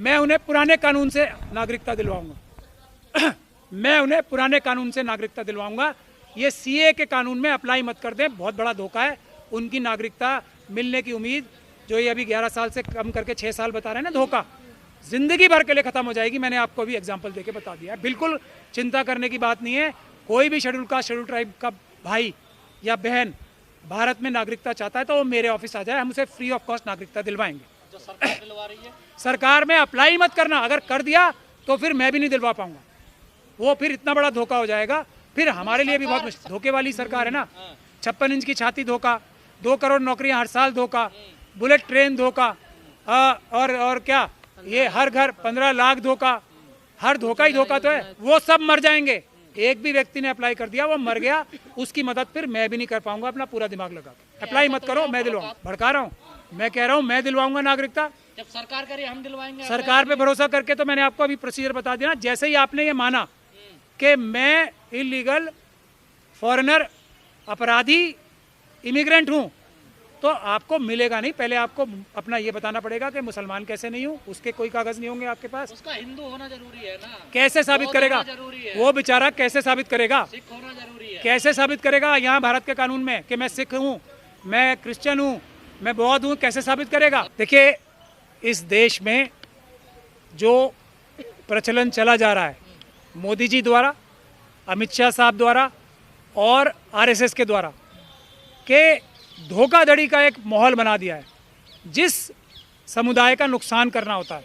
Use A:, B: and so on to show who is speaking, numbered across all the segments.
A: मैं उन्हें पुराने कानून से नागरिकता दिलवाऊंगा। मैं उन्हें पुराने कानून से नागरिकता दिलवाऊंगा। ये सीए के कानून में अप्लाई मत कर दें, बहुत बड़ा धोखा है। उनकी नागरिकता मिलने की उम्मीद जो ये अभी 11 साल से कम करके 6 साल बता रहे हैं ना, धोखा जिंदगी भर के लिए खत्म हो जाएगी। मैंने आपको अभी एग्जाम्पल देके बता दिया है। बिल्कुल चिंता करने की बात नहीं है। कोई भी शेड्यूल कास्ट शेड्यूल ट्राइब का भाई या बहन भारत में नागरिकता चाहता है तो वो मेरे ऑफिस आ जाए, हम उसे फ्री ऑफ कॉस्ट नागरिकता दिलवाएंगे।
B: जो सरकार दिलवा रही है,
A: सरकार में अप्लाई मत करना, अगर कर दिया तो फिर मैं भी नहीं दिलवा पाऊंगा। वो फिर इतना बड़ा धोखा हो जाएगा, फिर हमारे लिए भी बहुत धोखे वाली सरकार है ना। 56 इंच की छाती धोखा, 2 करोड़ नौकरियां हर साल धोखा, बुलेट ट्रेन धोखा, और क्या ये हर घर 15 लाख धोखा, हर धोखा ही धोखा तो है। वो सब मर जाएंगे। एक भी व्यक्ति ने अप्लाई कर दिया, वो मर गया, उसकी मदद फिर मैं भी नहीं कर पाऊंगा अपना पूरा दिमाग लगा के। अप्लाई मत करो, मैं दिलवाऊंगा। भड़का रहा हूँ, मैं कह रहा हूँ मैं दिलवाऊंगा नागरिकता।
B: जब सरकार करे हम दिलवाएंगे।
A: सरकार पे भरोसा करके तो मैंने आपको अभी प्रोसीजर बता दिया। जैसे ही आपने ये माना कि मैं इलीगल फॉरेनर अपराधी इमिग्रेंट हूँ, तो आपको मिलेगा नहीं। पहले आपको अपना ये बताना पड़ेगा कि मुसलमान कैसे नहीं हूँ, उसके कोई कागज नहीं होंगे आपके पास।
B: उसका हिंदू होना जरूरी है ना।
A: कैसे साबित करेगा वो बेचारा? कैसे साबित करेगा?
B: सिख होना जरूरी है।
A: कैसे साबित करेगा यहाँ भारत के कानून में कि मैं सिख हूँ, मैं क्रिश्चियन हूँ, मैं बौद्ध हूँ? कैसे साबित करेगा? देखिए, इस देश में जो प्रचलन चला जा रहा है मोदी जी द्वारा, अमित शाह साहब द्वारा और आरएसएस के द्वारा, के धोखाधड़ी का एक माहौल बना दिया है। जिस समुदाय का नुकसान करना होता है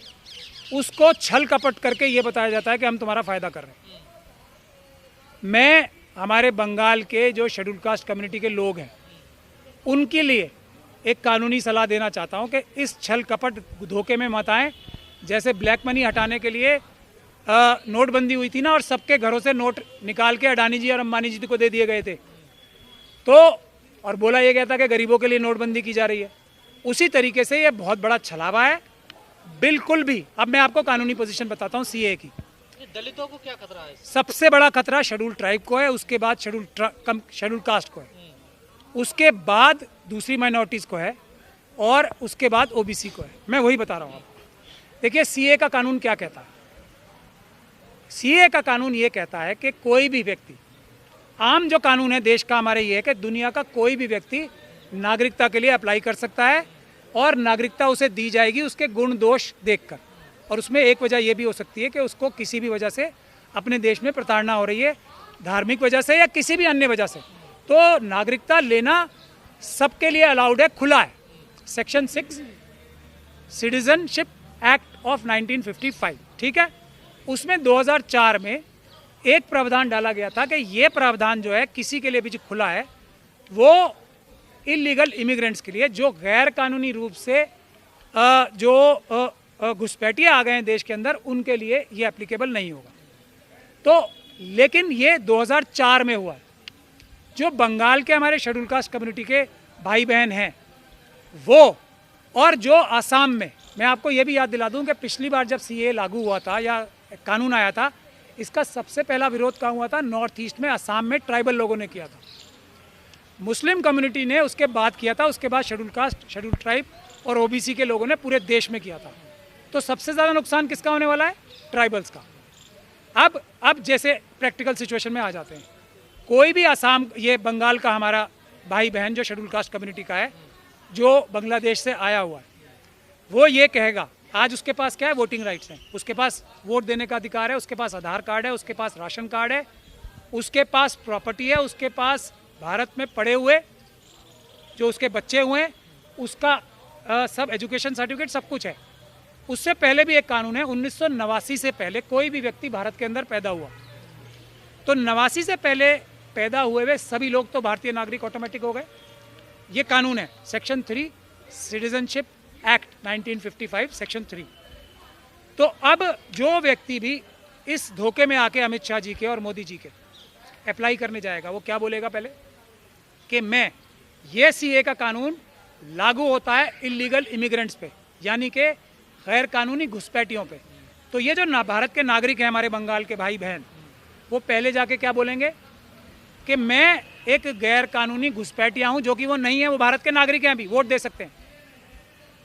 A: उसको छल कपट करके ये बताया जाता है कि हम तुम्हारा फायदा कर रहे हैं। मैं हमारे बंगाल के जो शेड्यूल कास्ट कम्युनिटी के लोग हैं उनके लिए एक कानूनी सलाह देना चाहता हूं कि इस छल कपट धोखे में मत आएं। जैसे ब्लैक मनी हटाने के लिए नोटबंदी हुई थी ना, और सबके घरों से नोट निकाल के अडानी जी और अंबानी जी को दे दिए गए थे, तो और बोला यह गया था कि गरीबों के लिए नोटबंदी की जा रही है। उसी तरीके से ये बहुत बड़ा छलावा है। बिल्कुल भी। अब मैं आपको कानूनी पोजीशन बताता हूँ सीए की।
B: दलितों को क्या खतरा है?
A: सबसे बड़ा खतरा शेड्यूल ट्राइब को है, उसके बाद शेड्यूल कास्ट को है, उसके बाद दूसरी माइनॉरिटीज़ को है, और उसके बाद ओबीसी को है। मैं वही बता रहा हूँ आपको। देखिए, सीए का कानून क्या कहता है? सीए का कानून ये कहता है कि कोई भी व्यक्ति, आम जो कानून है देश का हमारे ये है कि दुनिया का कोई भी व्यक्ति नागरिकता के लिए अप्लाई कर सकता है और नागरिकता उसे दी जाएगी उसके गुण दोष देखकर। और उसमें एक वजह यह भी हो सकती है कि उसको किसी भी वजह से अपने देश में प्रताड़ना हो रही है, धार्मिक वजह से या किसी भी अन्य वजह से, तो नागरिकता लेना सबके लिए अलाउड है, खुला है। सेक्शन 6 सिटीजनशिप एक्ट ऑफ 1955, ठीक है, उसमें 2004 में एक प्रावधान डाला गया था कि ये प्रावधान जो है किसी के लिए भी जो खुला है, वो इलीगल इमिग्रेंट्स के लिए, जो गैर कानूनी रूप से जो घुसपैठिए आ गए हैं देश के अंदर, उनके लिए ये एप्लीकेबल नहीं होगा। तो लेकिन ये 2004 में हुआ है। जो बंगाल के हमारे शेड्यूल कास्ट कम्युनिटी के भाई बहन हैं वो, और जो आसाम में, मैं आपको ये भी याद दिला दूं कि पिछली बार जब सीए लागू हुआ था या कानून आया था, इसका सबसे पहला विरोध कहाँ हुआ था? नॉर्थ ईस्ट में, आसाम में ट्राइबल लोगों ने किया था। मुस्लिम कम्युनिटी ने उसके बाद किया था, उसके बाद शेड्यूल कास्ट, शेड्यूल ट्राइब और ओबीसी के लोगों ने पूरे देश में किया था। तो सबसे ज़्यादा नुकसान किसका होने वाला है? ट्राइबल्स का। अब जैसे प्रैक्टिकल सिचुएशन में आ जाते हैं, कोई भी आसाम, ये बंगाल का हमारा भाई बहन जो शेड्यूल कास्ट कम्युनिटी का है, जो बांग्लादेश से आया हुआ है, वो ये कहेगा, आज उसके पास क्या है? वोटिंग राइट्स हैं, उसके पास वोट देने का अधिकार है, उसके पास आधार कार्ड है, उसके पास राशन कार्ड है, उसके पास प्रॉपर्टी है, उसके पास भारत में पढ़े हुए जो उसके बच्चे हुए हैं, उसका सब एजुकेशन सर्टिफिकेट सब कुछ है। उससे पहले भी एक कानून है, 1989 से पहले कोई भी व्यक्ति भारत के अंदर पैदा हुआ तो 89 से पहले पैदा हुए हुए सभी लोग तो भारतीय नागरिक ऑटोमेटिक हो गए। ये कानून है, सेक्शन 3 सिटीजनशिप एक्ट 1955 सेक्शन 3। तो अब जो व्यक्ति भी इस धोखे में आके अमित शाह जी के और मोदी जी के अप्लाई करने जाएगा, वो क्या बोलेगा पहले? कि मैं, ये सीए का कानून लागू होता है इलीगल इमिग्रेंट्स पे, यानी कि गैर कानूनी घुसपैठियों पे। तो ये जो भारत के नागरिक हैं हमारे बंगाल के भाई बहन, वो पहले जाके क्या बोलेंगे? कि मैं एक गैर कानूनी घुसपैठिया हूँ, जो कि वो नहीं है, वो भारत के नागरिक हैं, अभी वोट दे सकते हैं।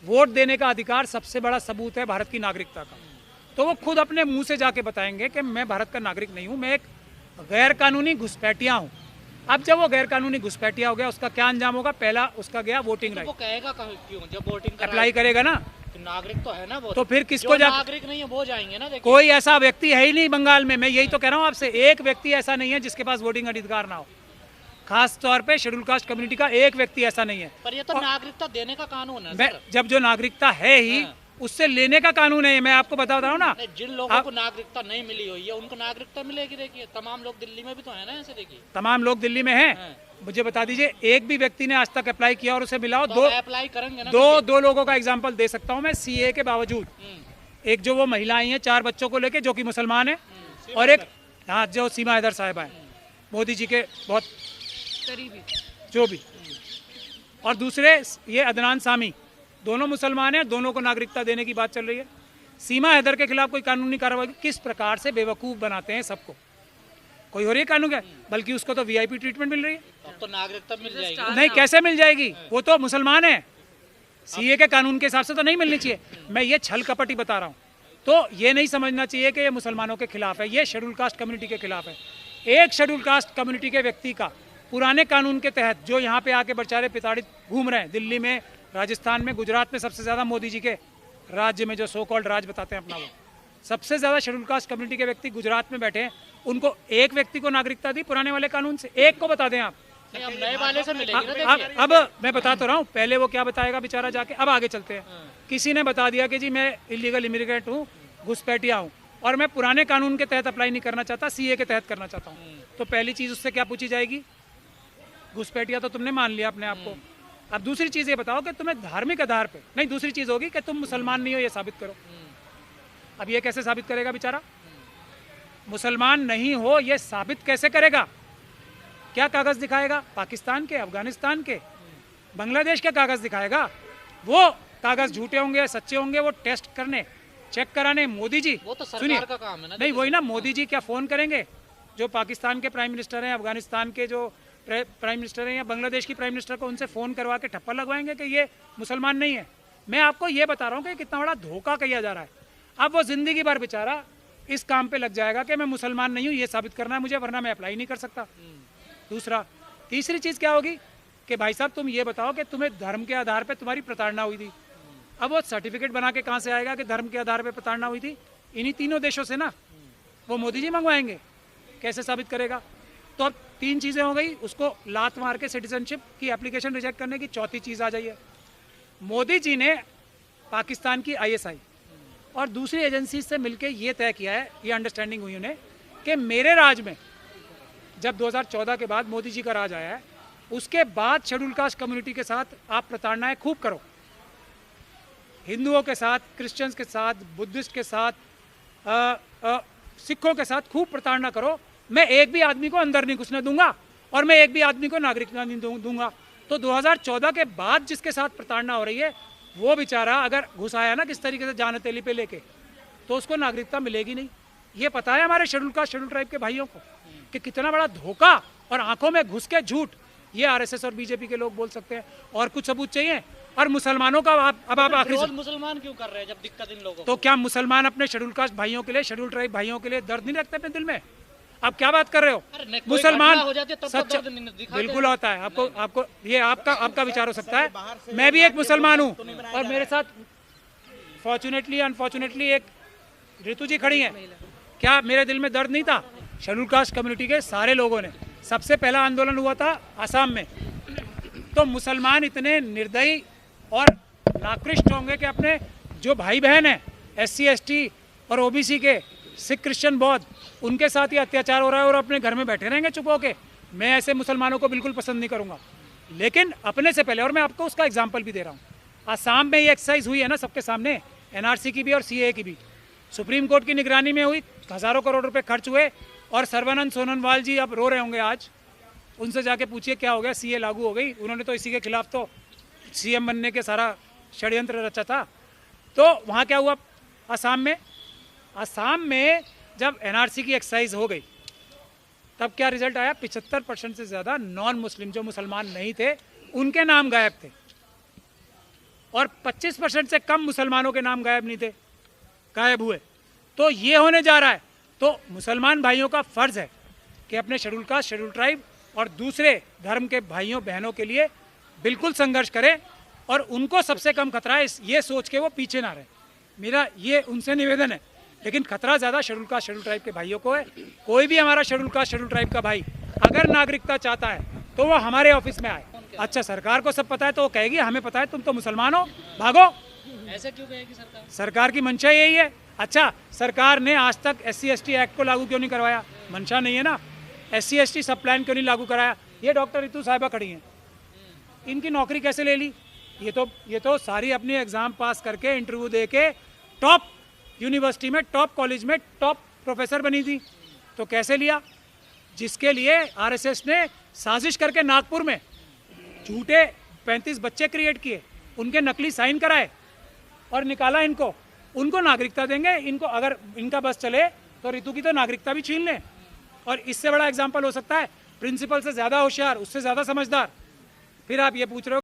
A: वोट देने का अधिकार सबसे बड़ा सबूत है भारत की नागरिकता का। तो वो खुद अपने मुंह से जाके बताएंगे कि मैं भारत का नागरिक नहीं हूँ, मैं एक गैर कानूनी घुसपैठिया हूँ। अब जब वो गैर कानूनी घुसपैठिया हो गया, उसका क्या अंजाम होगा? पहला उसका गया वोटिंग
B: तो वो
A: राइट,
B: कहेगा क्यों जब वोटिंग
A: अप्लाई करेगा ना,
B: तो नागरिक तो है ना वो।
A: तो फिर किसको जा,
B: नागरिक नहीं है वो जाएंगे ना। देखिए
A: कोई ऐसा व्यक्ति है ही नहीं बंगाल में, मैं यही तो कह रहा हूँ आपसे, एक व्यक्ति ऐसा नहीं है जिसके पास वोटिंग अधिकार ना हो। खास तौर पे शेड्यूल कास्ट कम्युनिटी का एक व्यक्ति ऐसा नहीं है।
B: पर ये तो नागरिकता देने का कानून है
A: मैं
B: सर।
A: जब जो नागरिकता है ही उससे लेने का कानून है, मैं आपको बता रहा हूँ ना।
B: जिन लोगों को नागरिकता नहीं मिली हुई है उनको नागरिकता मिलेगी। देखिए तमाम लोग दिल्ली में भी तो है ना ऐसे। देखिए
A: तमाम लोग दिल्ली में हैं, मुझे बता दीजिए एक भी व्यक्ति ने आज तक अप्लाई किया और उसे मिला हो?
B: तो अप्लाई करेंगे ना।
A: दो लोगों का एग्जांपल दे सकता हूं मैं सीए के बावजूद। एक जो वो महिला आई है 4 बच्चों को लेके, जो कि मुसलमान है, और एक हाँ जो सीमा हैदर साहिबा है, मोदी जी के बहुत करीबी जो भी, और दूसरे ये अदनान सामी, दोनों मुसलमान हैं, दोनों को नागरिकता देने की बात चल रही है। सीमा हैदर के खिलाफ कोई कानूनी कार्रवाई? किस प्रकार से बेवकूफ़ बनाते हैं सबको। कोई हो रही है कानून क्या, बल्कि उसको तो वीआईपी ट्रीटमेंट मिल रही है।
B: अब तो नागरिकता मिल जाएगी।
A: नहीं, कैसे मिल जाएगी? वो तो मुसलमान है, सीए के कानून के हिसाब से तो नहीं मिलनी चाहिए। मैं ये छल कपट ही बता रहा हूँ। तो ये नहीं समझना चाहिए कि ये मुसलमानों के खिलाफ है, ये शेड्यूल कास्ट कम्युनिटी के खिलाफ है। एक शेड्यूल कास्ट कम्युनिटी के व्यक्ति का पुराने कानून के तहत जो यहाँ पे आके बेचारे पिताड़ित घूम रहे हैं, दिल्ली में, राजस्थान में, गुजरात में, सबसे ज़्यादा मोदी जी के राज्य में जो सो कॉल्ड राज बताते हैं अपना, वो सबसे ज़्यादा शेड्यूल कास्ट कम्युनिटी के व्यक्ति गुजरात में बैठे हैं। उनको एक व्यक्ति को नागरिकता दी पुराने वाले कानून से, एक को बता दें आप।
B: अब नए वाले से मिलेगी ना।
A: अब मैं बता तो रहा हूँ, पहले वो क्या बताएगा बेचारा जाके। अब आगे चलते हैं। किसी ने बता दिया कि जी मैं इलीगल इमिग्रेंट हूँ, घुसपैठिया हूँ, और मैं पुराने कानून के तहत अप्लाई नहीं करना चाहता, सीए के तहत करना चाहता हूँ। तो पहली चीज़ उससे क्या पूछी जाएगी? घुसपैठिया तो तुमने मान लिया अपने आप को। अब दूसरी चीज़ ये बताओ कि तुम्हें धार्मिक आधार पे नहीं, दूसरी चीज़ होगी कि तुम मुसलमान नहीं हो, ये साबित करो। अब ये कैसे साबित करेगा बेचारा? मुसलमान नहीं हो ये साबित कैसे करेगा? क्या कागज दिखाएगा? पाकिस्तान के, अफगानिस्तान के, बांग्लादेश के कागज दिखाएगा? वो कागज झूठे होंगे सच्चे होंगे, वो टेस्ट करने, चेक कराने मोदी जी,
B: वो तो सरकार का काम है ना।
A: नहीं वही ना, मोदी जी क्या फोन करेंगे? जो पाकिस्तान के प्राइम मिनिस्टर हैं, अफगानिस्तान के जो प्राइम मिनिस्टर हैं, या बांग्लादेश की प्राइम मिनिस्टर को उनसे फ़ोन करवा के ठप्पा लगवाएंगे कि ये मुसलमान नहीं है? मैं आपको ये बता रहा हूँ कि कितना बड़ा धोखा किया जा रहा है। अब वो ज़िंदगी भर बेचारा इस काम पे लग जाएगा कि मैं मुसलमान नहीं हूँ, ये साबित करना है मुझे, वरना मैं अप्लाई नहीं कर सकता। दूसरा, तीसरी चीज़ क्या होगी कि भाई साहब तुम ये बताओ कि तुम्हें धर्म के आधार पर तुम्हारी प्रताड़ना हुई थी। अब वो सर्टिफिकेट बना के कहाँ से आएगा कि धर्म के आधार पर प्रताड़ना हुई थी? इन्हीं तीनों देशों से ना, वो मोदी जी मंगवाएंगे। कैसे साबित करेगा? तो अब 3 चीज़ें हो गई, उसको लात मार के सिटीजनशिप की एप्लीकेशन रिजेक्ट करने की। चौथी चीज़ आ जाइए, मोदी जी ने पाकिस्तान की ISI और दूसरी एजेंसी से मिलके ये तय किया है, ये अंडरस्टैंडिंग हुई उन्हें कि मेरे राज में, जब 2014 के बाद मोदी जी का राज आया है, उसके बाद शेड्यूल कास्ट कम्युनिटी के साथ आप प्रताड़नाएं खूब करो, हिंदुओं के साथ, क्रिश्चियंस के साथ, बुद्धिस्ट के साथ, सिखों के साथ खूब प्रताड़ना करो। मैं एक भी आदमी को अंदर नहीं घुसने दूंगा और मैं एक भी आदमी को नागरिकता नहीं दूंगा। तो 2014 के बाद जिसके साथ प्रताड़ना हो रही है, वो बेचारा अगर घुस आया ना किस तरीके से जान हथेली पे लेके, तो उसको नागरिकता मिलेगी नहीं। ये पता है हमारे शेड्यूल कास्ट, शेड्यूल ट्राइब के भाइयों को कि कितना बड़ा धोखा और आंखों में घुस के झूठ ये RSS और बीजेपी के लोग बोल सकते हैं। और कुछ सबूत चाहिए? और मुसलमानों का अब आप आखिरी
B: मुसलमान क्यों कर रहे हैं जब दिक्कत इन लोगों को?
A: तो क्या मुसलमान अपने शेड्यूल कास्ट भाइयों के लिए, शेड्यूल ट्राइब भाइयों के लिए दर्द नहीं रखते अपने दिल में? आप क्या बात कर रहे हो? मुसलमान सच बिल्कुल होता है। आपको ये आपका विचार हो सकता है। मैं भी एक मुसलमान हूँ और मेरे साथ फॉर्चुनेटली अनफॉर्चुनेटली एक ऋतु जी खड़ी हैं। क्या मेरे दिल में दर्द नहीं था? शेड्यूल कास्ट कम्युनिटी के सारे लोगों ने, सबसे पहला आंदोलन हुआ था आसाम में, तो मुसलमान इतने निर्दयी और नाकृष्ट होंगे कि अपने जो भाई बहन हैं SC ST और OBC के, सिख क्रिश्चियन बौद्ध, उनके साथ ये अत्याचार हो रहा है और अपने घर में बैठे रहेंगे चुप होके। मैं ऐसे मुसलमानों को बिल्कुल पसंद नहीं करूँगा। लेकिन अपने से पहले, और मैं आपको उसका एग्जाम्पल भी दे रहा हूँ, आसाम में ये एक्सरसाइज हुई है ना सबके सामने, NRC की भी और CAA की भी, सुप्रीम कोर्ट की निगरानी में हुई, हज़ारों करोड़ रुपए खर्च हुए, और सर्बानंद सोनोवाल जी अब रो रहे होंगे आज। उनसे जाके पूछिए क्या हो गया, CA लागू हो गई। उन्होंने तो इसी के खिलाफ तो CM बनने के सारा षड्यंत्र रचा था। तो वहाँ क्या हुआ आसाम में जब NRC की एक्सरसाइज हो गई, तब क्या रिजल्ट आया? 75% से ज़्यादा नॉन मुस्लिम, जो मुसलमान नहीं थे, उनके नाम गायब थे। और 25% से कम मुसलमानों के नाम गायब नहीं थे, गायब हुए। तो ये होने जा रहा है। तो मुसलमान भाइयों का फर्ज है कि अपने शेड्यूल कास्ट, शेड्यूल ट्राइब और दूसरे धर्म के भाइयों बहनों के लिए बिल्कुल संघर्ष करें और उनको सबसे कम खतरा है ये सोच के वो पीछे ना रहे। मेरा ये उनसे निवेदन है। लेकिन खतरा ज़्यादा शेड्यूल कास्ट, शेड्यूल ट्राइब के भाइयों को है। कोई भी हमारा शेड्यूल कास्ट, शेड्यूल ट्राइब का भाई अगर नागरिकता चाहता है तो वो हमारे ऑफिस में आए। अच्छा, सरकार को सब पता है तो वो कहेगी हमें पता है, तुम तो मुसलमान हो, भागो।
B: ऐसे क्यों कहेगी सरकार?
A: सरकार की मंशा यही है। अच्छा, सरकार ने आज तक SC/ST एक्ट को लागू क्यों नहीं करवाया? मंशा नहीं है ना। SC/ST सब प्लान क्यों नहीं लागू कराया? ये डॉक्टर रितु साहिबा खड़ी हैं, इनकी नौकरी कैसे ले ली? ये तो सारी अपनी एग्ज़ाम पास करके, इंटरव्यू दे के टॉप यूनिवर्सिटी में, टॉप कॉलेज में टॉप प्रोफेसर बनी थी। तो कैसे लिया? जिसके लिए RSS ने साजिश करके नागपुर में झूठे 35 बच्चे क्रिएट किए, उनके नकली साइन कराए और निकाला इनको। उनको नागरिकता देंगे। इनको अगर इनका बस चले तो रितु की तो नागरिकता भी छीन लें। और इससे बड़ा एग्जाम्पल हो सकता है? प्रिंसिपल से ज़्यादा होशियार, उससे ज़्यादा समझदार। फिर आप ये पूछ रहे हो